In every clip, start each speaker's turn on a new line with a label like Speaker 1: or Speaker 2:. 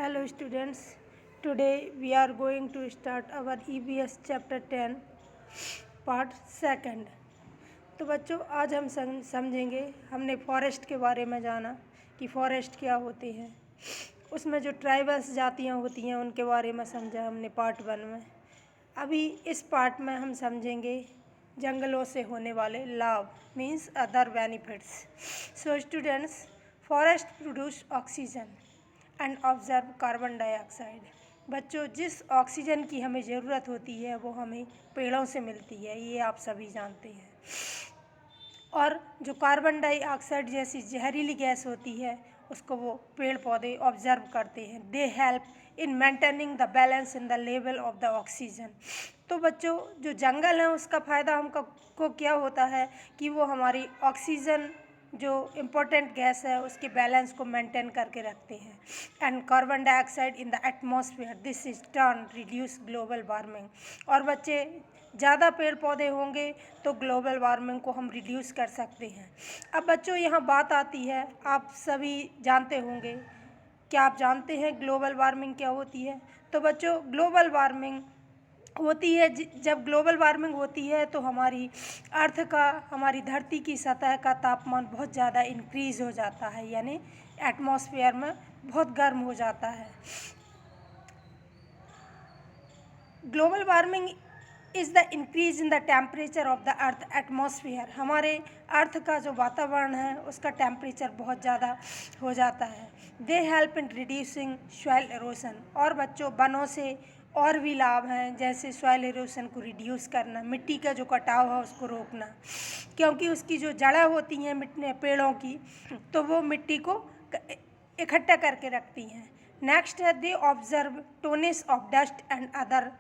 Speaker 1: Hello students, today we are going to start our EVS chapter 10 part second। तो बच्चों आज हम समझेंगे, हमने फॉरेस्ट के बारे में जाना कि फॉरेस्ट क्या होते हैं, उसमें जो ट्राइबल्स जातियाँ होती हैं उनके बारे में समझा हमने पार्ट 1 में। अभी इस पार्ट में हम समझेंगे जंगलों से होने वाले लाभ means other benefits. So students, forest produce oxygen and observe carbon dioxide. बच्चों, जिस ऑक्सीजन की हमें ज़रूरत होती है वो हमें पेड़ों से मिलती है, ये आप सभी जानते हैं। और जो कार्बन डाइऑक्साइड जैसी जहरीली गैस होती है उसको वो पेड़ पौधे ऑब्जर्व करते हैं। They help in maintaining the balance in the level of the oxygen. तो बच्चों, जो जंगल है उसका फ़ायदा हमको क्या होता है कि वो हमारी ऑक्सीजन जो इम्पोर्टेंट गैस है उसके बैलेंस को मेंटेन करके रखते हैं। And carbon dioxide in the atmosphere, this is turn reduce global warming. और बच्चे, ज़्यादा पेड़ पौधे होंगे तो ग्लोबल वार्मिंग को हम रिड्यूस कर सकते हैं। अब बच्चों यहाँ बात आती है, आप सभी जानते होंगे, क्या आप जानते हैं ग्लोबल वार्मिंग क्या होती है? तो बच्चों, ग्लोबल वार्मिंग होती है, जब ग्लोबल वार्मिंग होती है तो हमारी अर्थ का, हमारी धरती की सतह का तापमान बहुत ज़्यादा इंक्रीज़ हो जाता है, यानी एटमॉस्फेयर में बहुत गर्म हो जाता है। Global warming is the increase in the temperature of the earth atmosphere. हमारे अर्थ का जो वातावरण है उसका टेम्परेचर बहुत ज़्यादा हो जाता है। They help in reducing soil erosion. और बच्चों, वनों से और भी लाभ हैं, जैसे सॉइल इरोशन को रिड्यूस करना, मिट्टी का जो कटाव है उसको रोकना, क्योंकि उसकी जो जड़ें होती हैं मिट्टी पेड़ों की, तो वो मिट्टी को इकट्ठा करके रखती हैं। नेक्स्ट है, they observe टोनिस of dust and other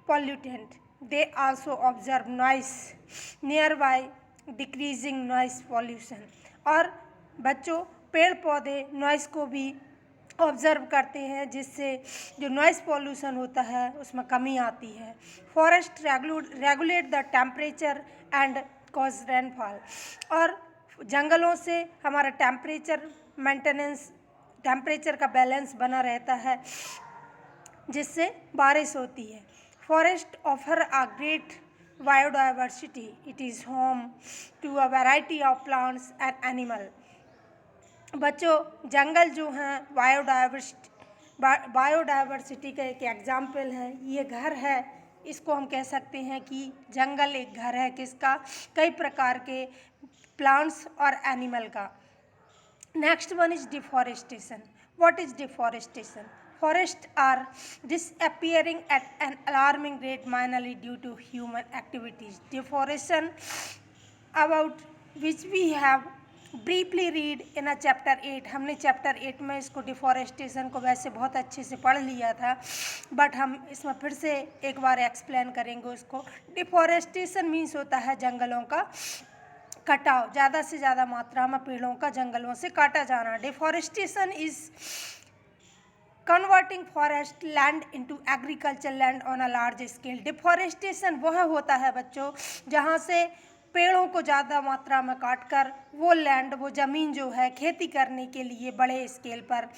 Speaker 1: pollutant. They also observe noise nearby, decreasing noise pollution. और बच्चों, पेड़ पौधे नॉइस को भी ऑब्जर्व करते हैं, जिससे जो नॉइस पॉल्यूशन होता है उसमें कमी आती है। Forest regulate the temperature and cause rainfall. और जंगलों से हमारा टेम्परेचर मेंटेनेंस, टेम्परेचर का बैलेंस बना रहता है, जिससे बारिश होती है। Forest offer a great biodiversity. It is home to a variety of plants and animal. बच्चों, जंगल जो हैं बायोडाइवर्सिटी का एक एग्जाम्पल है, ये घर है। इसको हम कह सकते हैं कि जंगल एक घर है किसका? कई प्रकार के प्लांट्स और एनिमल का। Next one is deforestation. What is deforestation? Forests are disappearing at an alarming rate mainly due to human activities. Deforestation, about which we have briefly read in a chapter 8. हमने chapter 8 में इसको deforestation को वैसे बहुत अच्छे से पढ़ लिया था, बट हम इसमें फिर से एक बार एक्सप्लेन करेंगे उसको। डिफॉरेस्टेशन मीन्स होता है जंगलों का कटाव, ज़्यादा से ज़्यादा मात्रा में पेड़ों का जंगलों से काटा जाना। Deforestation is converting forest land into agriculture land on a large scale. Deforestation वह होता है बच्चों जहाँ से पेड़ों को ज़्यादा मात्रा में काटकर वो लैंड, वो ज़मीन जो है खेती करने के लिए बड़े स्केल पर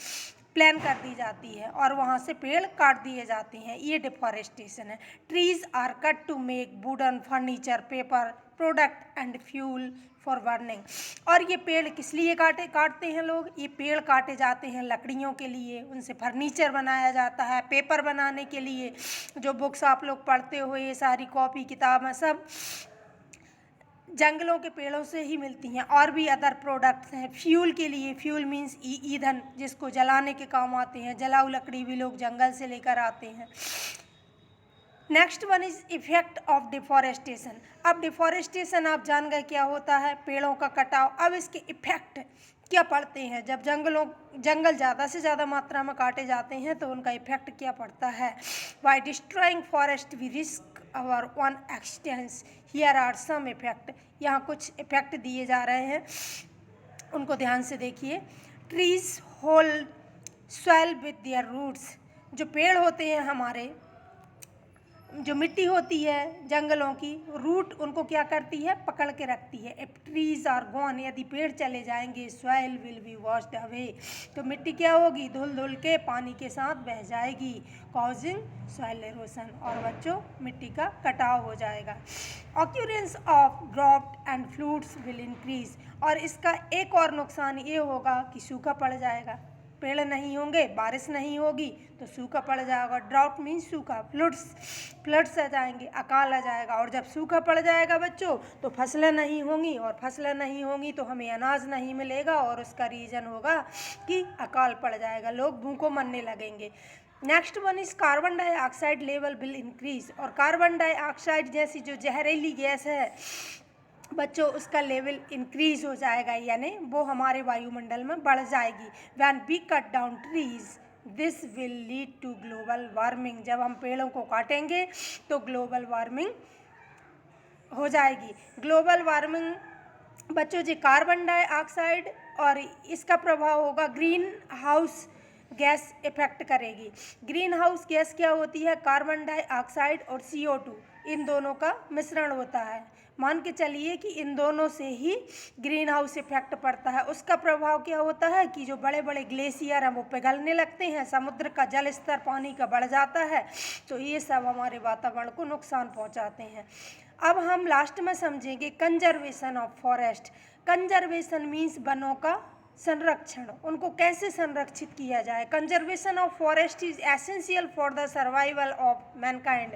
Speaker 1: प्लान कर दी जाती है और वहाँ से पेड़ काट दिए जाते हैं, ये डिफॉरेस्टेशन है। Trees are cut to make wooden furniture, paper product and fuel for burning. और ये पेड़ किस लिए काटते हैं लोग? ये पेड़ काटे जाते हैं लकड़ियों के लिए, उनसे फर्नीचर बनाया जाता है, पेपर बनाने के लिए, जो बुक्स आप लोग पढ़ते हो, ये सारी कॉपी किताबें सब जंगलों के पेड़ों से ही मिलती हैं। और भी अदर प्रोडक्ट्स हैं फ्यूल के लिए। फ्यूल मीन्स ईंधन, जिसको जलाने के काम आते हैं। जलाऊ लकड़ी भी लोग जंगल से लेकर आते हैं। Next one is effect of deforestation. अब डिफॉरेस्टेशन आप जान गए क्या होता है, पेड़ों का कटाव। अब इसके इफेक्ट क्या पड़ते हैं? जब जंगल ज़्यादा से ज़्यादा मात्रा में काटे जाते हैं तो उनका इफेक्ट क्या पड़ता है? By destroying forest we risk our own existence. Here are some effect. यहाँ कुछ इफेक्ट दिए जा रहे हैं, उनको ध्यान से देखिए। Trees hold soil with their roots. जो पेड़ होते हैं हमारे, जो मिट्टी होती है जंगलों की, रूट उनको क्या करती है, पकड़ के रखती है। इफ ट्रीज आर गॉन, यदि पेड़ चले जाएंगे, soil will be washed away, तो मिट्टी क्या होगी, धुल धुल के पानी के साथ बह जाएगी, कॉजिंग सॉइल एरोशन, और बच्चों मिट्टी का कटाव हो जाएगा। Occurrence of drought and floods will increase, और इसका एक और नुकसान ये होगा कि सूखा पड़ जाएगा, पेड़ नहीं होंगे, बारिश नहीं होगी तो सूखा पड़ जाएगा। ड्राउट मीन्स सूखा, फ्लड्स आ जाएंगे, अकाल आ जाएगा, और जब सूखा पड़ जाएगा बच्चों तो फसलें नहीं होंगी, और फसलें नहीं होंगी तो हमें अनाज नहीं मिलेगा, और उसका रीज़न होगा कि अकाल पड़ जाएगा, लोग भूखों मरने लगेंगे। Next one is carbon dioxide level will increase, और कार्बन डाइऑक्साइड जैसी जो जहरीली गैस है बच्चों उसका लेवल इंक्रीज हो जाएगा, यानी वो हमारे वायुमंडल में बढ़ जाएगी। When we cut down trees this will lead to global warming, जब हम पेड़ों को काटेंगे तो ग्लोबल वार्मिंग हो जाएगी। ग्लोबल वार्मिंग बच्चों जी कार्बन डाइऑक्साइड और इसका प्रभाव होगा ग्रीन हाउस गैस इफेक्ट करेगी। ग्रीन हाउस गैस क्या होती है, कार्बन डाइऑक्साइड और CO2 इन दोनों का मिश्रण होता है। मान के चलिए कि इन दोनों से ही ग्रीन हाउस इफेक्ट पड़ता है। उसका प्रभाव क्या होता है कि जो बड़े बड़े ग्लेशियर हैं वो पिघलने लगते हैं, समुद्र का जल स्तर पानी का बढ़ जाता है, तो ये सब हमारे वातावरण को नुकसान पहुंचाते हैं। अब हम लास्ट में समझेंगे conservation of forest. Conservation means वनों का संरक्षण, उनको कैसे संरक्षित किया जाए। Conservation of forest is essential for the survival of Mankind.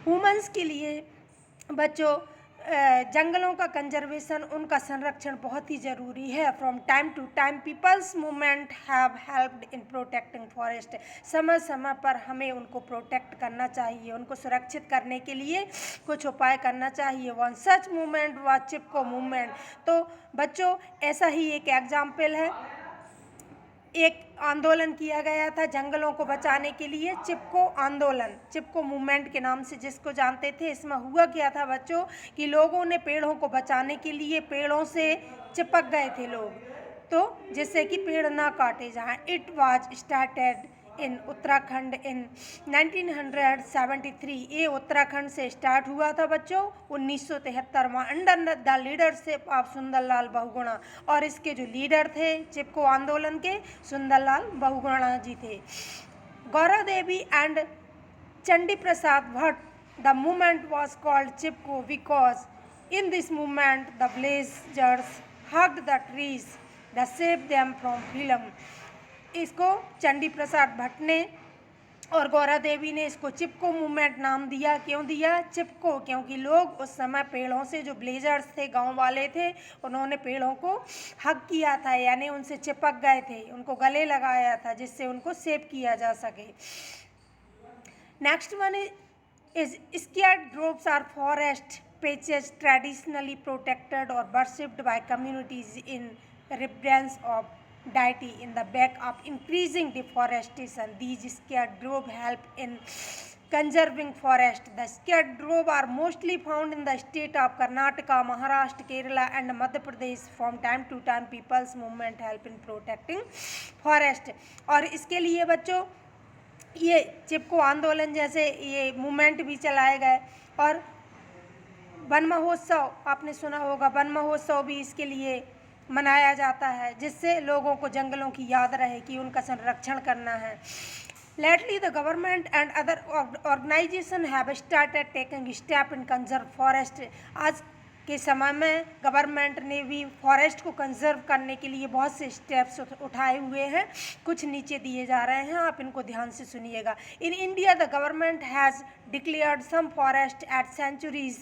Speaker 1: Humans के लिए बच्चों जंगलों का कंजर्वेशन, उनका संरक्षण बहुत ही ज़रूरी है। From time to time people's movement have helped in protecting forest. समय समय पर हमें उनको प्रोटेक्ट करना चाहिए, उनको सुरक्षित करने के लिए कुछ उपाय करना चाहिए। वन सच मूवमेंट व चिपको मूवमेंट। तो बच्चों ऐसा ही एक एग्जाम्पल है, एक आंदोलन किया गया था जंगलों को बचाने के लिए, चिपको आंदोलन, चिपको मूवमेंट के नाम से जिसको जानते थे। इसमें हुआ क्या था बच्चों कि लोगों ने पेड़ों को बचाने के लिए पेड़ों से चिपक गए थे लोग, तो जिससे कि पेड़ ना काटे जाएं। It was started in Uttarakhand in 1973। ये उत्तराखंड से स्टार्ट हुआ था बच्चों 1973 में, under the leadership of Sunderlal Bahuguna, और इसके जो लीडर थे चिपको आंदोलन के सुंदरलाल बहुगुणा जी थे। Gaura Devi and Chandi Prasad Bhatt. The movement was called Chipko because in this movement the blazers hugged the trees the save them from film. इसको चंडी प्रसाद भट्ट ने और गौरा देवी ने इसको चिपको मूवमेंट नाम दिया। क्यों दिया चिपको, क्योंकि लोग उस समय पेड़ों से, जो ब्लेजर्स थे गांव वाले थे, उन्होंने पेड़ों को हग किया था, यानी उनसे चिपक गए थे, उनको गले लगाया था जिससे उनको सेव किया जा सके। Next one is sacred groves are forest patches traditionally protected or worshipped by communities in reverence of deity in the back of increasing deforestation. These scared grove help in conserving forest. The scared grove are mostly found in the state of Karnataka, Maharashtra, Kerala and Madhya Pradesh. From time to time people's movement help in protecting forest. और इसके लिए बच्चों ये चिपको आंदोलन जैसे ये movement भी चलाए गए, और वन महोत्सव आपने सुना होगा, वन महोत्सव भी इसके लिए मनाया जाता है जिससे लोगों को जंगलों की याद रहे कि उनका संरक्षण करना है। Lately the government and other organization have started taking step in conserve forest. आज के समय में गवर्नमेंट ने भी फॉरेस्ट को कंजर्व करने के लिए बहुत से स्टेप्स उठाए हुए हैं, कुछ नीचे दिए जा रहे हैं, आप इनको ध्यान से सुनिएगा। In India the government has declared some forest at sanctuaries,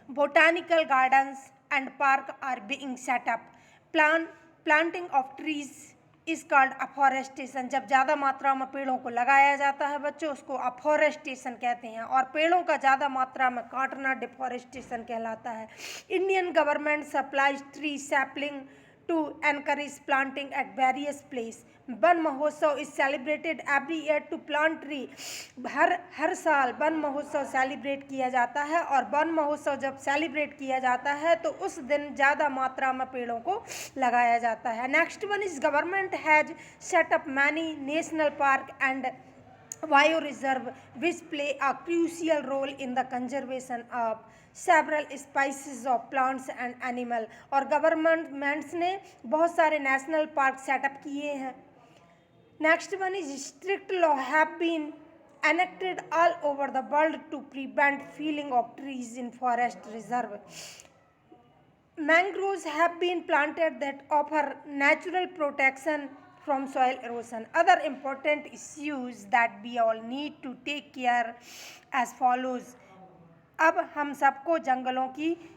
Speaker 1: botanical gardens and park are being set up. Planting of trees is called afforestation. जब ज़्यादा मात्रा में पेड़ों को लगाया जाता है बच्चों उसको अफॉरेस्टेशन कहते हैं, और पेड़ों का ज़्यादा मात्रा में काटना डिफॉरेस्टेशन कहलाता है। Indian government supplies tree sapling to encourage planting at various place. Van Mahotsav is celebrated every year to plant tree. हर साल वन महोत्सव सेलिब्रेट किया जाता है, और वन महोत्सव जब सेलिब्रेट किया जाता है तो उस दिन ज़्यादा मात्रा में पेड़ों को लगाया जाता है। Next one is government has set up many national park and bioreserve which play a crucial role in the conservation of several species of plants and animal। और गवर्नमेंट्स ने बहुत सारे नेशनल पार्क सेटअप किए हैं। Next one is strict law have been enacted all over the world to prevent felling of trees in forest reserve। Mangroves have been planted that offer natural protection from soil erosion। Other important issues that we all need to take care as follows। अब हम सबको जंगलों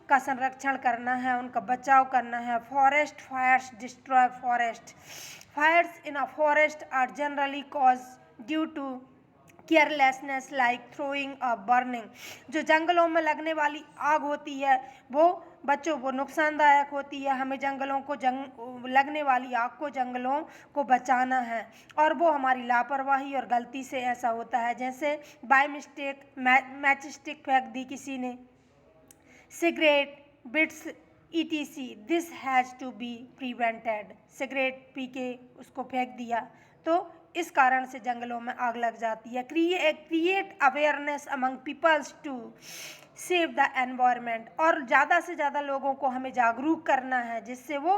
Speaker 1: का संरक्षण करना है, उनका बचाव करना है। Forest fires destroy forest. Fires in a forest are generally cause due to carelessness like throwing a burning. जो जंगलों में लगने वाली आग होती है वो बच्चों वो नुकसानदायक होती है। हमें जंगलों को लगने वाली आग को जंगलों को बचाना है, और वो हमारी लापरवाही और गलती से ऐसा होता है। जैसे बाय मिस्टेक मैच स्टिक फेंक दी किसी ने, cigarette bits ETC, this has to be prevented. Cigarette पी के उसको फेंक दिया तो इस कारण से जंगलों में आग लग जाती है। Create awareness among peoples to save the environment. और ज़्यादा से ज़्यादा लोगों को हमें जागरूक करना है जिससे वो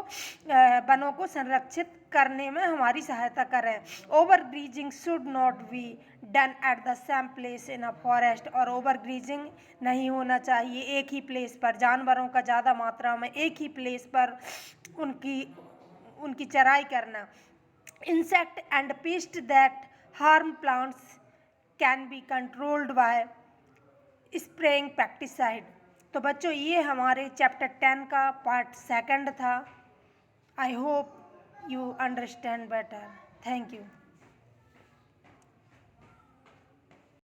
Speaker 1: वनों को संरक्षित करने में हमारी सहायता करें। Over greasing should not be done at the same place in a forest. और ओवर ग्रीजिंग नहीं होना चाहिए एक ही प्लेस पर। जानवरों का ज़्यादा मात्रा में एक ही प्लेस पर उनकी चराई करना। Insect and pest that harm plants can be controlled by spraying pesticide। तो बच्चों ये हमारे चैप्टर 10 का पार्ट 2 था। I hope you understand better. Thank you.